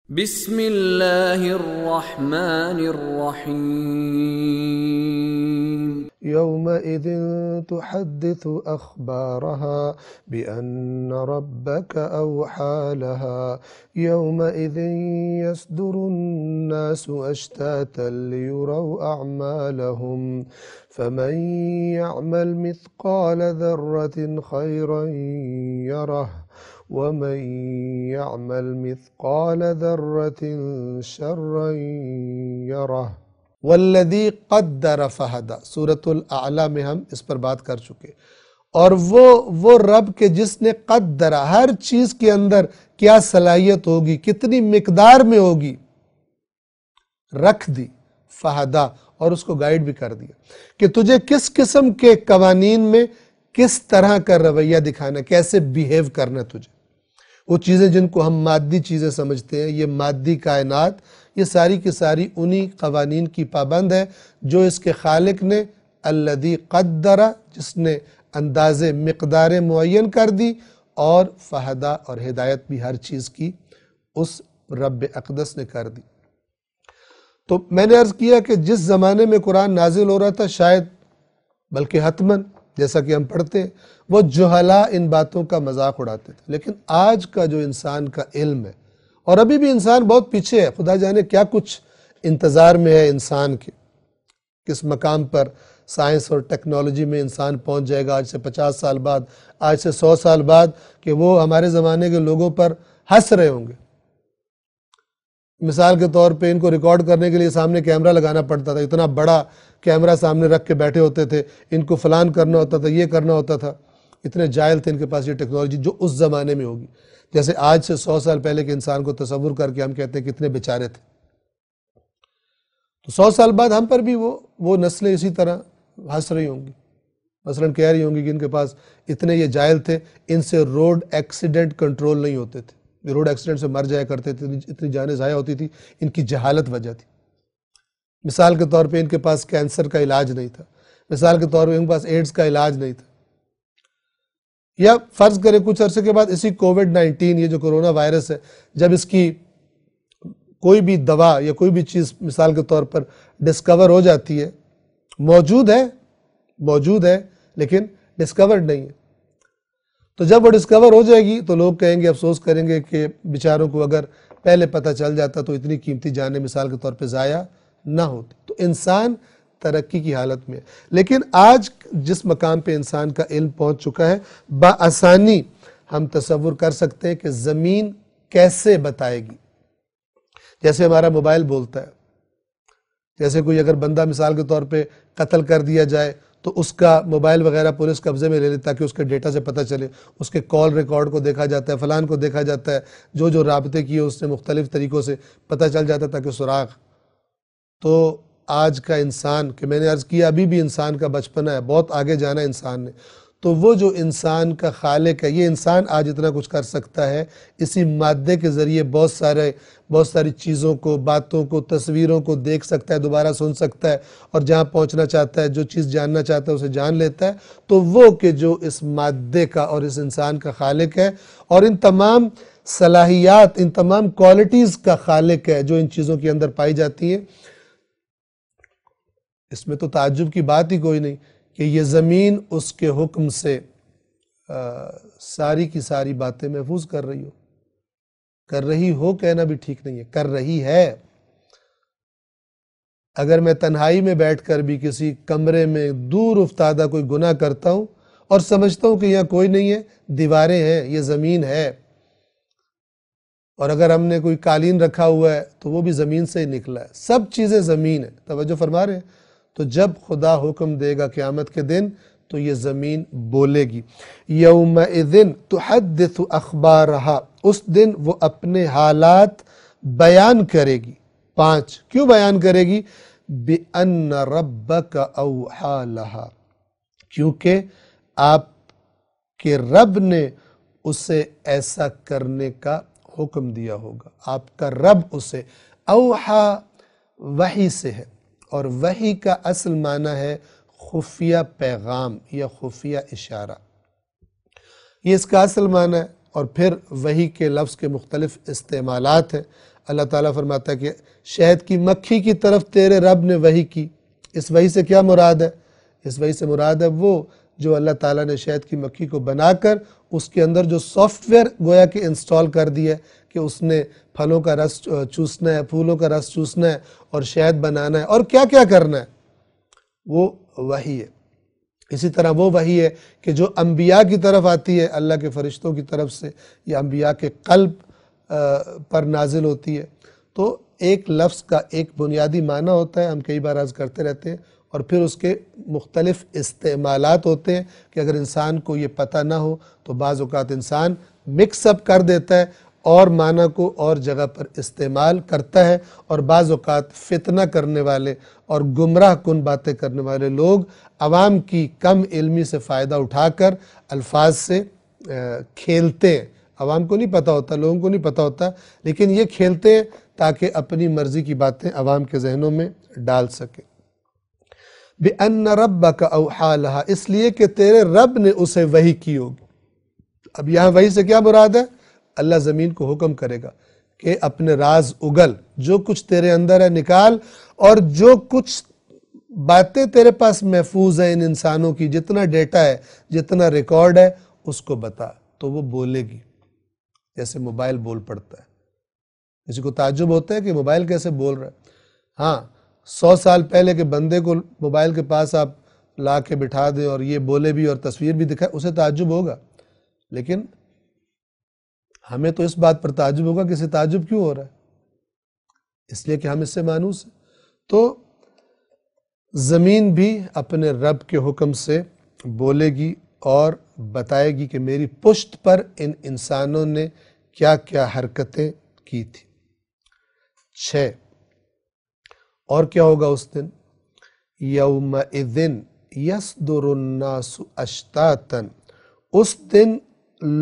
بسم اللہ الرحمن الرحیم يومئذ تحدث أخبارها بأن ربك أوحى لها يومئذ يصدر الناس أشتاتا ليروا أعمالهم فمن يعمل مثقال ذرة خيرا يره ومن يعمل مثقال ذرة شرا يره والذی قدر فہدی سورۃ الاعلیٰ میں ہم اس پر بات کر چکے، اور وہ رب کے جس نے قدر ہر چیز کے اندر کیا صلاحیت ہوگی، کتنی مقدار میں ہوگی، رکھ دی، فہدا، اور اس کو گائیڈ بھی کر دیا کہ تجھے کس قسم کے قوانین میں کس طرح کا رویہ دکھانا، کیسے بیہیو کرنا تجھے۔ وہ چیزیں جن کو ہم مادی چیزیں سمجھتے ہیں، یہ مادی کائنات، یہ ساری کی ساری انہی قوانین کی پابند ہے جو اس کے خالق نے الذی قدر، جس نے اندازے مقدار معین کر دی، اور فہدا، اور ہدایت بھی ہر چیز کی اس رب اقدس نے کر دی۔ تو میں نے عرض کیا کہ جس زمانے میں قرآن نازل ہو رہا تھا، شاید بلکہ حتماً جیسا کہ ہم پڑھتے ہیں، وہ جہلاء ان باتوں کا مذاق اڑاتے تھے، لیکن آج کا جو انسان کا علم ہے، اور ابھی بھی انسان بہت پیچھے ہے، خدا جانے کیا کچھ انتظار میں ہے انسان کے، کس مقام پر سائنس اور ٹیکنالوجی میں انسان پہنچ جائے گا آج سے 50 سال بعد، آج سے 100 سال بعد، کہ وہ ہمارے زمانے کے لوگوں پر ہنس رہے ہوں گے۔ مثال کے طور پہ ان کو ریکارڈ کرنے کے لیے سامنے کیمرہ لگانا پڑتا تھا، اتنا بڑا کیمرہ سامنے رکھ کے بیٹھے ہوتے تھے، ان کو فلان کرنا ہوتا تھا، یہ کرنا ہوتا تھا، اتنے جاہل تھے ان کے پاس یہ ٹیکنالوجی جو اس زمانے میں ہوگی۔ جیسے آج سے 100 سال پہلے کے انسان کو تصور کر کے ہم کہتے ہیں کتنے بیچارے تھے، تو 100 سال بعد ہم پر بھی وہ نسلیں اسی طرح ہنس رہی ہوں گی، مثلا کہہ رہی ہوں گی کہ ان کے پاس اتنے یہ جاہل تھے، ان سے روڈ ایکسیڈنٹ کنٹرول نہیں ہوتے تھے، روڈ ایکسیڈنٹ سے مر جایا کرتے تھے، اتنی جانیں ضائع ہوتی تھی، ان کی جہالت وجہ تھی۔ مثال کے طور پہ ان کے پاس کینسر کا علاج نہیں تھا، مثال کے طور پہ ان کے پاس ایڈز کا علاج نہیں تھا، یا فرض کریں کچھ عرصے کے بعد اسی کووڈ-19 یہ جو کرونا وائرس ہے، جب اس کی کوئی بھی دوا یا کوئی بھی چیز مثال کے طور پر ڈسکور ہو جاتی ہے، موجود ہے لیکن ڈسکورڈ نہیں ہے، تو جب وہ ڈسکور ہو جائے گی تو لوگ کہیں گے، افسوس کریں گے کہ بیچاروں کو اگر پہلے پتہ چل جاتا تو اتنی قیمتی جانیں مثال کے طور پہ ضائع نہ ہوتی۔ تو انسان ترقی کی حالت میں ہے، لیکن آج جس مقام پہ انسان کا علم پہنچ چکا ہے، بآسانی ہم تصور کر سکتے ہیں کہ زمین کیسے بتائے گی۔ جیسے ہمارا موبائل بولتا ہے، جیسے کوئی اگر بندہ مثال کے طور پہ قتل کر دیا جائے تو اس کا موبائل وغیرہ پولیس قبضے میں لے لیتا تاکہ اس کے ڈیٹا سے پتہ چلے، اس کے کال ریکارڈ کو دیکھا جاتا ہے، فلان کو دیکھا جاتا ہے، جو رابطے کیے اس نے مختلف طریقوں سے پتہ چل جاتا ہے تاکہ سراغ۔ تو آج کا انسان، کہ میں نے عرض کیا ابھی بھی انسان کا بچپنا ہے، بہت آگے جانا ہے انسان نے، تو وہ جو انسان کا خالق ہے، یہ انسان آج اتنا کچھ کر سکتا ہے، اسی مادے کے ذریعے بہت ساری چیزوں کو، باتوں کو، تصویروں کو دیکھ سکتا ہے، دوبارہ سن سکتا ہے، اور جہاں پہنچنا چاہتا ہے، جو چیز جاننا چاہتا ہے اسے جان لیتا ہے۔ تو وہ کہ جو اس مادے کا اور اس انسان کا خالق ہے، اور ان تمام صلاحیات، ان تمام کوالٹیز کا خالق ہے جو ان چیزوں کے اندر پائی جاتی ہیں، اس میں تو تعجب کی بات ہی کوئی نہیں کہ یہ زمین اس کے حکم سے ساری کی ساری باتیں محفوظ کر رہی ہو کہنا بھی ٹھیک نہیں ہے، کر رہی ہے۔ اگر میں تنہائی میں بیٹھ کر بھی کسی کمرے میں دور افتادہ کوئی گناہ کرتا ہوں اور سمجھتا ہوں کہ یہاں کوئی نہیں ہے، دیواریں ہیں، یہ زمین ہے، اور اگر ہم نے کوئی قالین رکھا ہوا ہے تو وہ بھی زمین سے ہی نکلا ہے، سب چیزیں زمین ہے۔ توجہ فرما رہے ہیں؟ تو جب خدا حکم دے گا قیامت کے دن تو یہ زمین بولے گی، یومئذ تحدث اخبارہا، اس دن وہ اپنے حالات بیان کرے گی۔ 5 کیوں بیان کرے گی؟ بِأَنَّ رَبَّكَ أَوْحَى لَهَا، کیونکہ آپ کے رب نے اسے ایسا کرنے کا حکم دیا ہوگا۔ آپ کا رب اسے، اوحا وحی سے ہے، اور وحی کا اصل معنی ہے خفیہ پیغام یا خفیہ اشارہ، یہ اس کا اصل معنی ہے۔ اور پھر وحی کے لفظ کے مختلف استعمالات ہیں۔ اللہ تعالیٰ فرماتا ہے کہ شہد کی مکھی کی طرف تیرے رب نے وحی کی. اس وحی سے کیا مراد ہے؟ اس وحی سے مراد ہے وہ جو اللہ تعالیٰ نے شہد کی مکھی کو بنا کر اس کے اندر جو سافٹ ویئر گویا کہ انسٹال کر دیا ہے کہ اس نے پھلوں کا رس چوسنا ہے، پھولوں کا رس چوسنا ہے اور شہد بنانا ہے اور کیا کیا کرنا ہے، وہ وحی ہے. اسی طرح وہ وحی ہے کہ جو انبیاء کی طرف آتی ہے اللہ کے فرشتوں کی طرف سے یا انبیاء کے قلب پر نازل ہوتی ہے. تو ایک لفظ کا ایک بنیادی معنی ہوتا ہے، ہم کئی بار عرض کرتے رہتے ہیں، اور پھر اس کے مختلف استعمالات ہوتے ہیں کہ اگر انسان کو یہ پتہ نہ ہو تو بعض اوقات انسان مکس اپ کر دیتا ہے اور معنی کو اور جگہ پر استعمال کرتا ہے، اور بعض اوقات فتنہ کرنے والے اور گمراہ کن باتیں کرنے والے لوگ عوام کی کم علمی سے فائدہ اٹھا کر الفاظ سے کھیلتے ہیں. عوام کو نہیں پتہ ہوتا، لوگوں کو نہیں پتہ ہوتا، لیکن یہ کھیلتے ہیں تاکہ اپنی مرضی کی باتیں عوام کے ذہنوں میں ڈال سکیں. بِأَنَّ رَبَّكَ أَوْحَىٰ لَهَا، اس لیے کہ تیرے رب نے اسے وحی کی ہوگی. اب یہاں وحی سے کیا مراد ہے؟ اللہ زمین کو حکم کرے گا کہ اپنے راز اگل، جو کچھ تیرے اندر ہے نکال، اور جو کچھ باتیں تیرے پاس محفوظ ہیں ان انسانوں کی، جتنا ڈیٹا ہے، جتنا ریکارڈ ہے، اس کو بتا. تو وہ بولے گی جیسے موبائل بول پڑتا ہے. کسی کو تعجب ہوتا ہے کہ موبائل کیسے بول رہا ہے. ہاں، 100 سال پہلے کے بندے کو موبائل کے پاس آپ لا کے بٹھا دیں اور یہ بولے بھی اور تصویر بھی دکھائے، اسے تعجب ہوگا. لیکن ہمیں تو اس بات پر تعجب ہوگا کہ اسے تعجب کیوں ہو رہا ہے؟ اس لیے کہ ہم اس سے مانوس ہیں. تو زمین بھی اپنے رب کے حکم سے بولے گی اور بتائے گی کہ میری پشت پر ان انسانوں نے کیا کیا حرکتیں کی تھی. 6، اور کیا ہوگا اس دن؟ یومئذ یصدر الناس اشتاتا، اس دن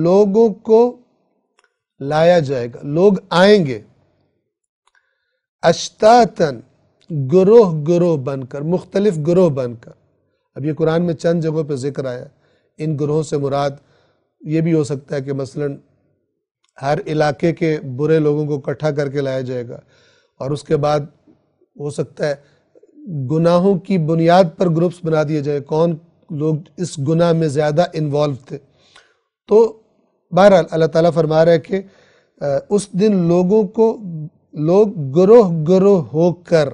لوگوں کو لایا جائے گا، لوگ آئیں گے اشتاتن، گروہ گروہ بن کر، مختلف گروہ بن کر. اب یہ قرآن میں چند جگہوں پہ ذکر آیا. ان گروہوں سے مراد یہ بھی ہو سکتا ہے کہ مثلا ہر علاقے کے برے لوگوں کو اکٹھا کر کے لایا جائے گا، اور اس کے بعد ہو سکتا ہے گناہوں کی بنیاد پر گروپس بنا دیے جائے، کون لوگ اس گناہ میں زیادہ انوالو تھے. تو بہرحال اللہ تعالیٰ فرما رہا ہے کہ اس دن لوگ گروہ گروہ ہو کر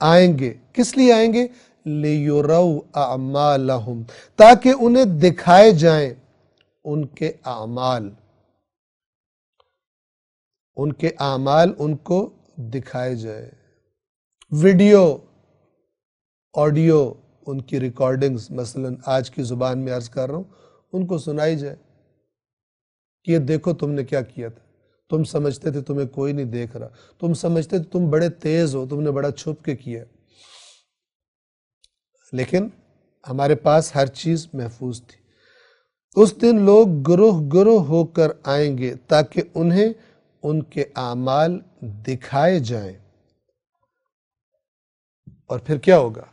آئیں گے. کس لیے آئیں گے؟ لِيُرَوْا أَعْمَالَهُمْ، تاکہ انہیں دکھائے جائیں ان کے اعمال. ان کے اعمال ان کو دکھائے جائے، ویڈیو، آڈیو، ان کی ریکارڈنگز مثلا آج کی زبان میں عرض کر رہا ہوں، ان کو سنائی جائے کہ یہ دیکھو تم نے کیا کیا تھا. تم سمجھتے تھے تمہیں کوئی نہیں دیکھ رہا، تم سمجھتے تھے تم بڑے تیز ہو، تم نے بڑا چھپ کے کیا، لیکن ہمارے پاس ہر چیز محفوظ تھی. اس دن لوگ گروہ گروہ ہو کر آئیں گے تاکہ انہیں ان کے اعمال دکھائے جائیں. اور پھر کیا ہوگا؟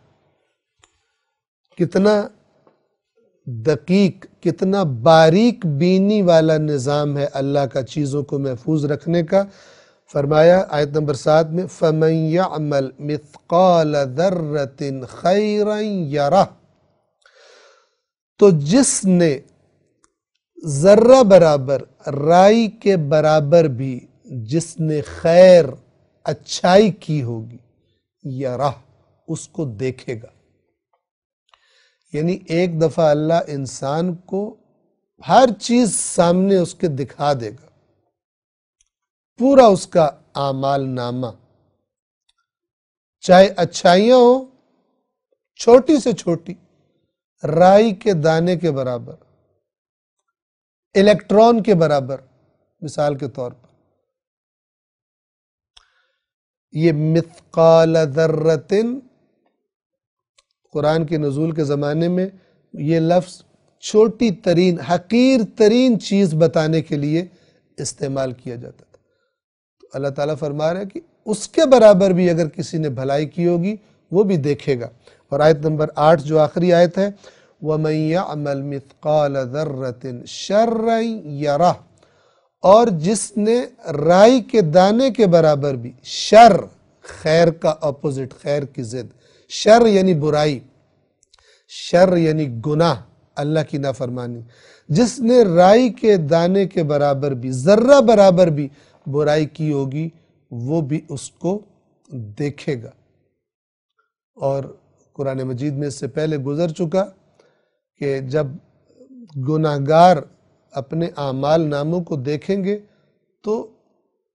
کتنا دقیق، کتنا باریک بینی والا نظام ہے اللہ کا چیزوں کو محفوظ رکھنے کا. فرمایا آیت نمبر 7 میں فَمَنْ يَعْمَلْ مِثْقَالَ ذَرَّةٍ خَيْرًا يَرَهُ، تو جس نے ذرہ برابر، رائی کے برابر بھی جس نے خیر، اچھائی کی ہوگی، یرہ، اس کو دیکھے گا. یعنی ایک دفعہ اللہ انسان کو ہر چیز سامنے اس کے دکھا دے گا، پورا اس کا اعمال نامہ، چاہے اچھائیاں ہوں چھوٹی سے چھوٹی، رائی کے دانے کے برابر، الیکٹران کے برابر. مثال کے طور پر یہ مثقال ذرتن قرآن کے نزول کے زمانے میں یہ لفظ چھوٹی ترین، حقیر ترین چیز بتانے کے لیے استعمال کیا جاتا تھا. تو اللہ تعالیٰ فرما رہا ہے کہ اس کے برابر بھی اگر کسی نے بھلائی کی ہوگی وہ بھی دیکھے گا. اور آیت نمبر 8 جو آخری آیت ہے وَمَنْ يَعْمَلْ مِثْقَالَ ذَرَّةٍ شَرًّا يَرَهُ، اور جس نے رائی کے دانے کے برابر بھی، شر خیر کا اپوزٹ، خیر کی ضد، شر یعنی برائی، شر یعنی گناہ، اللہ کی نافرمانی، جس نے رائی کے دانے کے برابر بھی، ذرہ برابر بھی برائی کی ہوگی وہ بھی اس کو دیکھے گا۔ اور قرآن مجید میں اس سے پہلے گزر چکا کہ جب گناہگار اپنے اعمال ناموں کو دیکھیں گے تو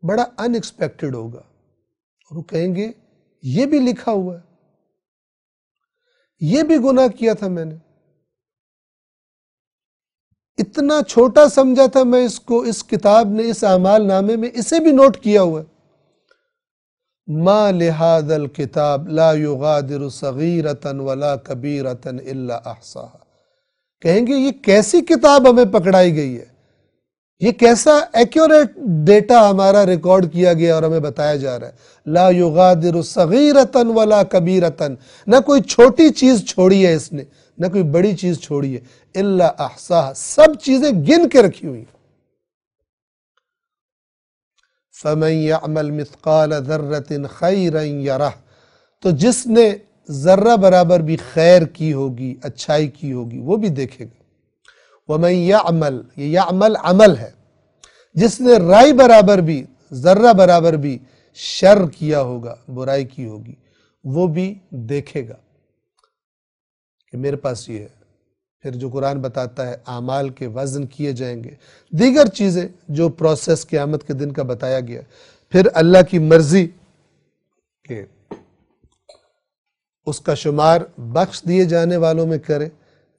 بڑا ان ایکسپیکٹڈ ہوگا، اور وہ کہیں گے یہ بھی لکھا ہوا ہے، یہ بھی گناہ کیا تھا میں نے، اتنا چھوٹا سمجھا تھا میں اس کو، اس کتاب نے، اس اعمال نامے میں اسے بھی نوٹ کیا ہوا ہے۔ ما لہذا الکتاب لا یغادر صغیرۃ ولا کبیرۃ الا احصاها، کہیں گے یہ کیسی کتاب ہمیں پکڑائی گئی ہے، یہ کیسا ایکیوریٹ ڈیٹا ہمارا ریکارڈ کیا گیا اور ہمیں بتایا جا رہا ہے۔ لا یغادر صغیرۃ ولا کبیرۃ، نہ کوئی چھوٹی چیز چھوڑی ہے اس نے، نہ کوئی بڑی چیز چھوڑی ہے، الا احصاها، سب چیزیں گن کے رکھی ہوئی ہیں۔ فَمَن يَعْمَلْ مِثْقَالَ ذَرَّةٍ خَيْرًا يَرَهُ، تو جس نے ذرہ برابر بھی خیر کی ہوگی، اچھائی کی ہوگی، وہ بھی دیکھے گا۔ وَمَن يَعْمَلْ، یہ یعمل عمل ہے، جس نے رائی برابر بھی، ذرہ برابر بھی شر کیا ہوگا، برائی کی ہوگی، وہ بھی دیکھے گا کہ میرے پاس یہ ہے۔ پھر جو قرآن بتاتا ہے اعمال کے وزن کیے جائیں گے، دیگر چیزیں جو پروسیس قیامت کے دن کا بتایا گیا، پھر اللہ کی مرضی کہ اس کا شمار بخش دیے جانے والوں میں کرے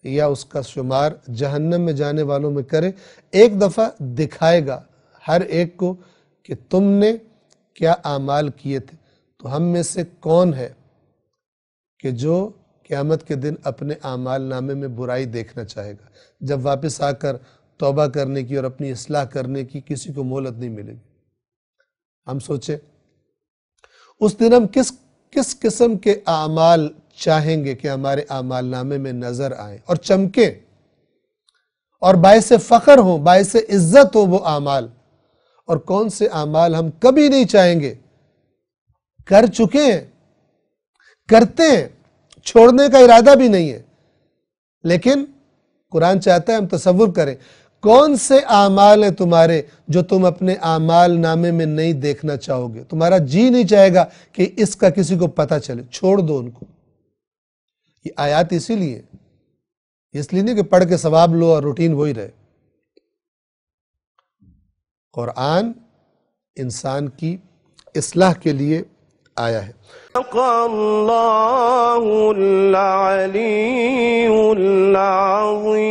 یا اس کا شمار جہنم میں جانے والوں میں کرے، ایک دفعہ دکھائے گا ہر ایک کو کہ تم نے کیا اعمال کیے تھے۔ تو ہم میں سے کون ہے کہ جو قیامت کے دن اپنے اعمال نامے میں برائی دیکھنا چاہے گا؟ جب واپس آ کر توبہ کرنے کی اور اپنی اصلاح کرنے کی کسی کو مہلت نہیں ملے گی۔ ہم سوچیں اس دن ہم کس قسم کے اعمال چاہیں گے کہ ہمارے اعمال نامے میں نظر آئیں اور چمکیں اور باعث فخر ہوں، باعث عزت ہوں وہ اعمال، اور کون سے اعمال ہم کبھی نہیں چاہیں گے، کر چکے ہیں، کرتے ہیں، چھوڑنے کا ارادہ بھی نہیں ہے، لیکن قرآن چاہتا ہے ہم تصور کریں کون سے اعمال ہیں تمہارے جو تم اپنے اعمال نامے میں نہیں دیکھنا چاہو گے، تمہارا جی نہیں چاہے گا کہ اس کا کسی کو پتہ چلے، چھوڑ دو ان کو۔ یہ آیات اسی لیے، اس لیے نہیں کہ پڑھ کے ثواب لو اور روٹین وہی رہے۔ قرآن انسان کی اصلاح کے لیے آیا ہے۔ اللہ العلی العظیم۔